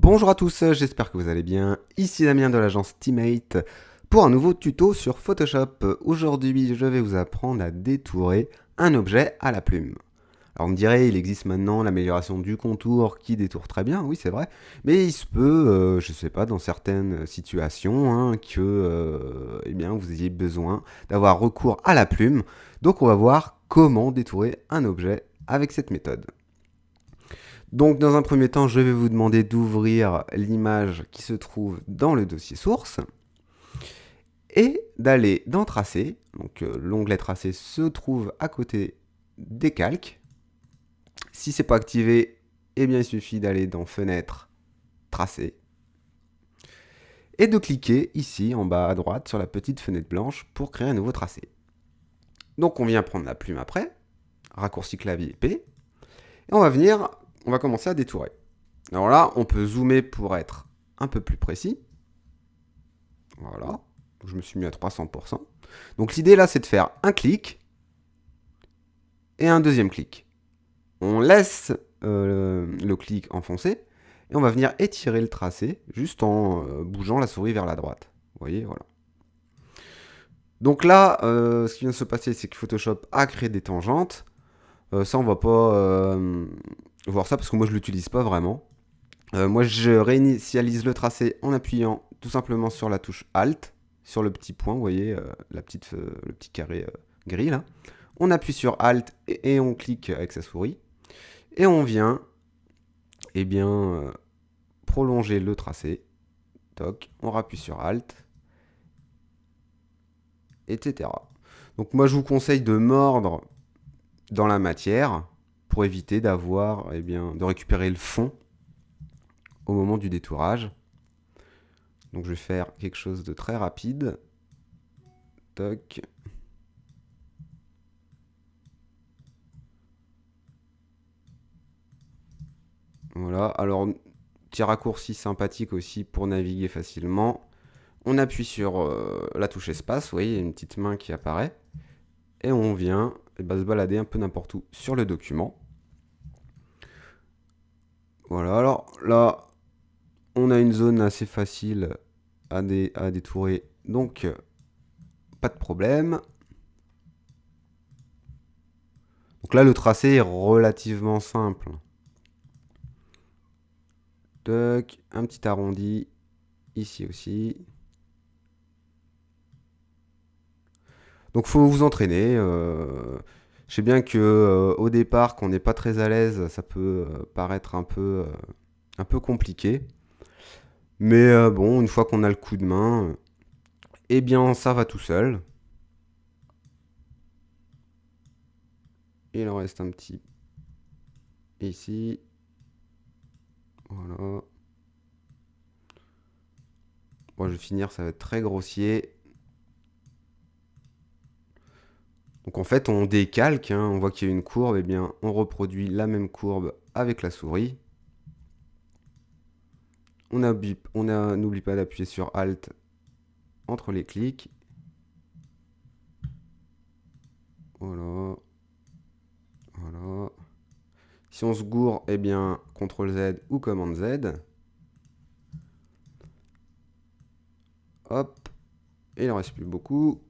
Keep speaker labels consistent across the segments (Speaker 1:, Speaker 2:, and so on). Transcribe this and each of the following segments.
Speaker 1: Bonjour à tous, j'espère que vous allez bien. Ici Damien de l'agence Teammate pour un nouveau tuto sur Photoshop. Aujourd'hui, je vais vous apprendre à détourer un objet à la plume. Alors on me dirait, il existe maintenant l'amélioration du contour qui détourne très bien, oui c'est vrai, mais il se peut, je sais pas, dans certaines situations, que eh bien, vous ayez besoin d'avoir recours à la plume. Donc on va voir comment détourer un objet avec cette méthode. Donc dans un premier temps, je vais vous demander d'ouvrir l'image qui se trouve dans le dossier source et d'aller dans Tracé. Donc l'onglet Tracé se trouve à côté des calques. Si ce n'est pas activé, eh bien il suffit d'aller dans Fenêtre, Tracé et de cliquer ici en bas à droite sur la petite fenêtre blanche pour créer un nouveau tracé. Donc on vient prendre la plume après, raccourci clavier P, et on va commencer à détourer. Alors là, on peut zoomer pour être un peu plus précis. Voilà, je me suis mis à 300%. Donc l'idée là, c'est de faire un clic et un deuxième clic. On laisse le clic enfoncé et on va venir étirer le tracé juste en bougeant la souris vers la droite. Vous voyez, voilà. Donc là, ce qui vient de se passer, c'est que Photoshop a créé des tangentes. Ça, on va pas voir ça parce que moi, je l'utilise pas vraiment. Moi, je réinitialise le tracé en appuyant tout simplement sur la touche Alt, sur le petit point, vous voyez, le petit carré gris là. On appuie sur Alt et on clique avec sa souris. Et on vient, eh bien, prolonger le tracé. Toc, on rappuie sur Alt, etc. Donc moi, je vous conseille de mordre dans la matière pour éviter d'avoir, eh bien, de récupérer le fond au moment du détourage. Donc je vais faire quelque chose de très rapide. Toc. Voilà, alors petit raccourci sympathique aussi pour naviguer facilement. On appuie sur la touche espace, vous voyez, il y a une petite main qui apparaît. Et on vient se balader un peu n'importe où sur le document. Voilà, alors là, on a une zone assez facile à détourer, donc pas de problème. Donc là, le tracé est relativement simple. Toc, un petit arrondi, ici aussi. Donc faut vous entraîner. Je sais bien que au départ, qu'on n'est pas très à l'aise, ça peut paraître un peu compliqué. Mais bon, une fois qu'on a le coup de main, eh bien ça va tout seul. Il en reste un petit ici. Voilà. Bon, je vais finir, ça va être très grossier. Donc en fait, on décalque, on voit qu'il y a une courbe, et bien on reproduit la même courbe avec la souris. On n'oublie pas d'appuyer sur Alt entre les clics. Voilà. Voilà. Si on se gourre, eh bien, CTRL Z ou commande Z. Hop. Et il en reste plus beaucoup.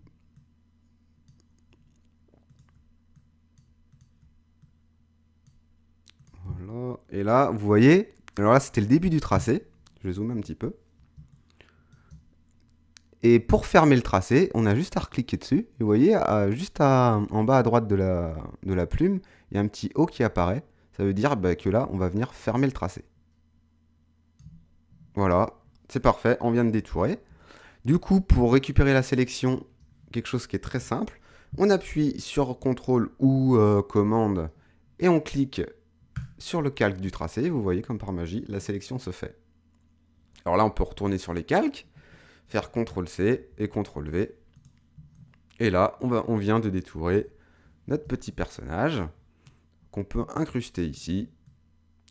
Speaker 1: Voilà. Et là, vous voyez, alors là, c'était le début du tracé. Je vais zoomer un petit peu. Et pour fermer le tracé, on a juste à recliquer dessus. Et vous voyez, en bas à droite de la plume, il y a un petit O qui apparaît. Ça veut dire que là, on va venir fermer le tracé. Voilà, c'est parfait, on vient de détourer. Du coup, pour récupérer la sélection, quelque chose qui est très simple, on appuie sur CTRL ou commande et on clique sur le calque du tracé. Vous voyez, comme par magie, la sélection se fait. Alors là, on peut retourner sur les calques, faire CTRL-C et CTRL-V. Et là, on vient de détourer notre petit personnage qu'on peut incruster ici.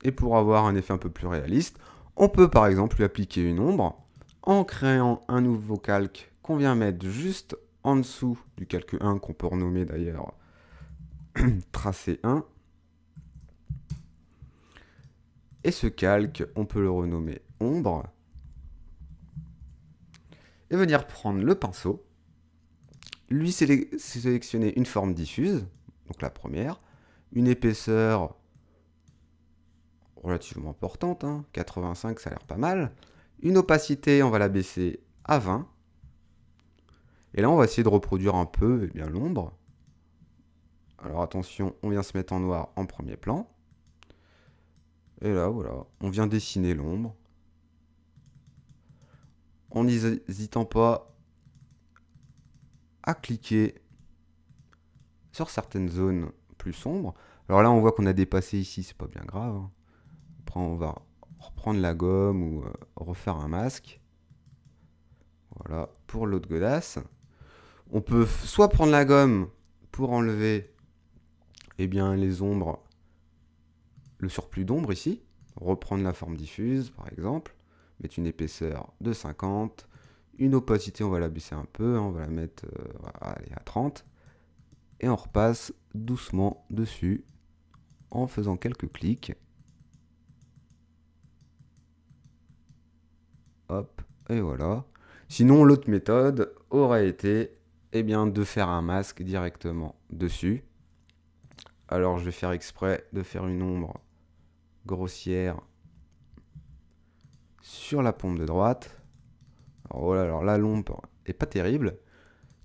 Speaker 1: Et pour avoir un effet un peu plus réaliste, on peut par exemple lui appliquer une ombre en créant un nouveau calque qu'on vient mettre juste en dessous du calque 1, qu'on peut renommer d'ailleurs tracé 1. Et ce calque, on peut le renommer ombre. Et venir prendre le pinceau, lui sélectionner une forme diffuse, donc la première, une épaisseur relativement importante, 85 ça a l'air pas mal, une opacité on va la baisser à 20, et là on va essayer de reproduire un peu l'ombre. Alors attention, on vient se mettre en noir en premier plan, et là voilà, on vient dessiner l'ombre, en n'hésitant pas à cliquer sur certaines zones plus sombres. Alors là, on voit qu'on a dépassé ici, c'est pas bien grave. Après, on va reprendre la gomme ou refaire un masque. Voilà, pour l'autre godasse. On peut soit prendre la gomme pour enlever les ombres, le surplus d'ombre ici. Reprendre la forme diffuse, par exemple. Mettre une épaisseur de 50. Une opacité, on va la baisser un peu. On va la mettre à 30. Et on repasse doucement dessus en faisant quelques clics. Hop, et voilà. Sinon, l'autre méthode aurait été de faire un masque directement dessus. Alors, je vais faire exprès de faire une ombre grossière sur la paume de droite. Alors là, l'ombre est pas terrible.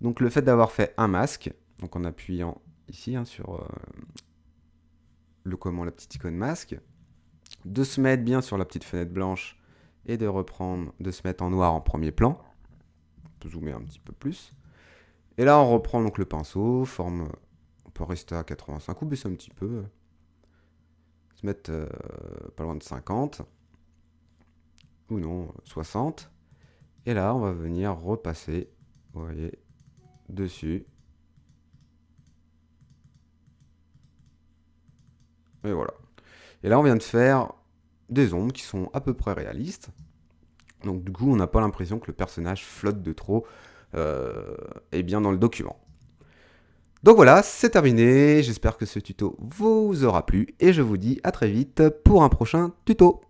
Speaker 1: Donc, le fait d'avoir fait un masque, donc en appuyant ici sur la petite icône masque, de se mettre bien sur la petite fenêtre blanche et de se mettre en noir en premier plan. On peut zoomer un petit peu plus. Et là, on reprend donc le pinceau, on peut rester à 85 ou baisser un petit peu. Se mettre pas loin de 50. Ou non, 60. Et là, on va venir repasser, vous voyez, dessus. Et voilà. Et là, on vient de faire des ombres qui sont à peu près réalistes. Donc du coup, on n'a pas l'impression que le personnage flotte de trop dans le document. Donc voilà, c'est terminé. J'espère que ce tuto vous aura plu et je vous dis à très vite pour un prochain tuto.